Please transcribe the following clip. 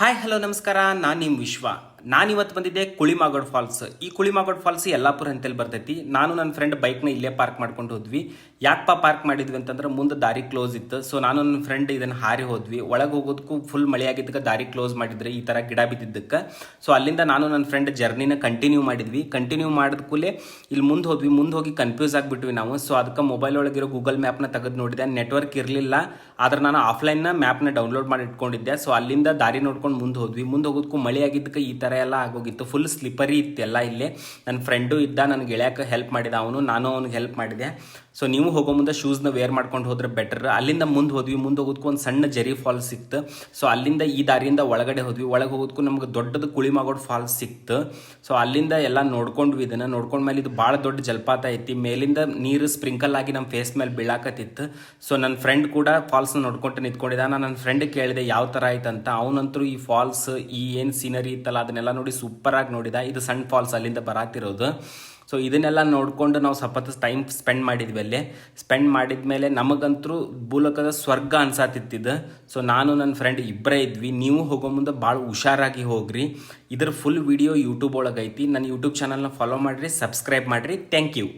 Hi hello ನಮಸ್ಕಾರ. ನಾನು ನಿಮ್ಮ ವಿಶ್ವ. ನಾನಿವತ್ತು ಬಂದಿದ್ದೆ ಕುಳಿಮಾಗೋಡ್ ಫಾಲ್ಸ್. ಈ ಕುಳಿಮಾಗೋಡ್ ಫಾಲ್ಸ್ ಯಲ್ಲಾಪುರ ಅಂತೇಳಿ ಬರ್ತೈತಿ. ನಾನು ನನ್ನ ಫ್ರೆಂಡ್ ಬೈಕ್ನ ಇಲ್ಲೇ ಪಾರ್ಕ್ ಮಾಡ್ಕೊಂಡು ಹೋದ್ವಿ. ಯಾಕಪ್ಪ ಪಾರ್ಕ್ ಮಾಡಿದ್ವಿ ಅಂತಂದ್ರೆ ಮುಂದೆ ದಾರಿ ಕ್ಲೋಸ್ ಇತ್ತು. ಸೊ ನಾನು ನನ್ನ ಫ್ರೆಂಡ್ ಇದನ್ನು ಹಾರಿ ಹೋದ್ವಿ. ಒಳಗೆ ಹೋಗೋದಕ್ಕೂ ಫುಲ್ ಮಳೆ ಆಗಿದ್ದಕ್ಕೆ ದಾರಿ ಕ್ಲೋಸ್ ಮಾಡಿದ್ರೆ ಈ ಥರ ಗಿಡ ಬಿದ್ದಿದ್ದಕ್ಕೆ. ಸೊ ಅಲ್ಲಿಂದ ನಾನು ನನ್ನ ಫ್ರೆಂಡ್ ಜರ್ನಿನ ಕಂಟಿನ್ಯೂ ಮಾಡಿದ್ವಿ. ಕಂಟಿನ್ಯೂ ಮಾಡಿದ ಕೂಡಲೇ ಇಲ್ಲಿ ಮುಂದೆ ಹೋದ್ವಿ. ಮುಂದೆ ಹೋಗಿ ಕನ್ಫ್ಯೂಸ್ ಆಗಿಬಿಟ್ವಿ ನಾವು. ಸೊ ಅದಕ್ಕೆ ಮೊಬೈಲ್ ಒಳಗಿರೋ ಗೂಗಲ್ ಮ್ಯಾಪ್ನ ತೆಗೆದು ನೋಡಿದೆ. ನೆಟ್ವರ್ಕ್ ಇರಲಿಲ್ಲ. ಆದ್ರೆ ನಾನು ಆಫ್ಲೈನ್ನ ಮ್ಯಾಪ್ನ ಡೌನ್ಲೋಡ್ ಮಾಡಿ ಇಟ್ಕೊಂಡಿದ್ದೆ. ಸೊ ಅಲ್ಲಿಂದ ದಾರಿ ನೋಡ್ಕೊಂಡು ಮುಂದೆ ಹೋದ್ವಿ. ಮುಂದೆ ಹೋಗೋದಕ್ಕೂ ಮಳೆ ಆಗಿದ್ದಕ್ಕೆ ಈ ಥರ ಎಲ್ಲ ಆಗೋಗಿತ್ತು. ಫುಲ್ ಸ್ಲಿಪ್ಪರಿ ಇತ್ತೆಲ್ಲ. ಇಲ್ಲೇ ನನ್ನ ಫ್ರೆಂಡು ಇದ್ದ, ನನಗೆ ಇಳ್ಯಾಕೆ ಹೆಲ್ಪ್ ಮಾಡಿದ ನಾನು ಅವ್ನಿಗೆ ಹೆಲ್ಪ್ ಮಾಡಿದೆ. ಸೊ ನೀವು ಹೋಗೋ ಮುಂದೆ ಶೂಸ್ನ ವೇರ್ ಮಾಡ್ಕೊಂಡು ಹೋದ್ರೆ ಬೆಟರ್. ಅಲ್ಲಿಂದ ಮುಂದೆ ಹೋದ್ವಿ. ಮುಂದೆ ಹೋಗೋದಕ್ಕೂ ಒಂದು ಸಣ್ಣ ಜರಿ ಫಾಲ್ಸ್ ಸಿಕ್ತು. ಸೊ ಅಲ್ಲಿಂದ ಈ ದಾರಿಯಿಂದ ಒಳಗಡೆ ಹೋದ್ವಿ. ಒಳಗೆ ಹೋಗೋದಕ್ಕೂ ನಮ್ಗೆ ದೊಡ್ಡದು ಕುಳಿಮಾಗೋಡ್ ಫಾಲ್ಸ್ ಸಿಕ್ತು. ಸೊ ಅಲ್ಲಿಂದ ಎಲ್ಲ ನೋಡ್ಕೊಂಡ್ವಿ. ಇದನ್ನು ನೋಡ್ಕೊಂಡ್ಮೇಲೆ ಇದು ಭಾಳ ದೊಡ್ಡ ಜಲಪಾತ ಐತಿ. ಮೇಲಿಂದ ನೀರು ಸ್ಪ್ರಿಂಕಲ್ ಆಗಿ ನಮ್ಮ ಫೇಸ್ ಮೇಲೆ ಬೀಳಾಕತ್ತಿತ್ತು. ಸೊ ನನ್ನ ಫ್ರೆಂಡ್ ಕೂಡ ಫಾಲ್ಸ್ನ ನೋಡ್ಕೊಂಡು ನಿಂತ್ಕೊಂಡಿದ್ದ. ನಾನು ನನ್ನ ಫ್ರೆಂಡ್ ಕೇಳಿದೆ ಯಾವ ಥರ ಆಯ್ತಂತ. ಅವನಂತರೂ ಈ ಫಾಲ್ಸ್, ಈ ಏನು ಸೀನರಿ ಇತ್ತಲ್ಲ ಅದನ್ನೆಲ್ಲ ನೋಡಿ ಸೂಪರಾಗಿ ನೋಡಿದ. ಇದು ಸಣ್ಣ ಫಾಲ್ಸ್ ಅಲ್ಲಿಂದ ಬರಾತಿರೋದು. ಸೊ ಇದನ್ನೆಲ್ಲ ನೋಡಿಕೊಂಡು ನಾವು ಸ್ವಲ್ಪ ಟೈಮ್ ಸ್ಪೆಂಡ್ ಮಾಡಿದ್ವಿ ಅಲ್ಲೇ. ಸ್ಪೆಂಡ್ ಮಾಡಿದ ಮೇಲೆ ನಮಗಂತರೂ ಭೂಲೋಕದ ಸ್ವರ್ಗ ಅನ್ಸಾತಿತ್ತಿದ್ದು. ಸೊ ನಾನು ನನ್ನ ಫ್ರೆಂಡ್ ಇಬ್ಬರೇ ಇದ್ವಿ. ನೀವು ಹೋಗೋ ಮುಂದೆ ಭಾಳ ಹುಷಾರಾಗಿ ಹೋಗ್ರಿ. ಇದ್ರ ಫುಲ್ ವಿಡಿಯೋ ಯೂಟ್ಯೂಬ್ ಒಳಗೆ ಐತಿ. ನನ್ನ ಯೂಟ್ಯೂಬ್ ಚಾನಲ್ನ ಫಾಲೋ ಮಾಡಿರಿ, ಸಬ್ಸ್ಕ್ರೈಬ್ ಮಾಡಿರಿ. Thank you.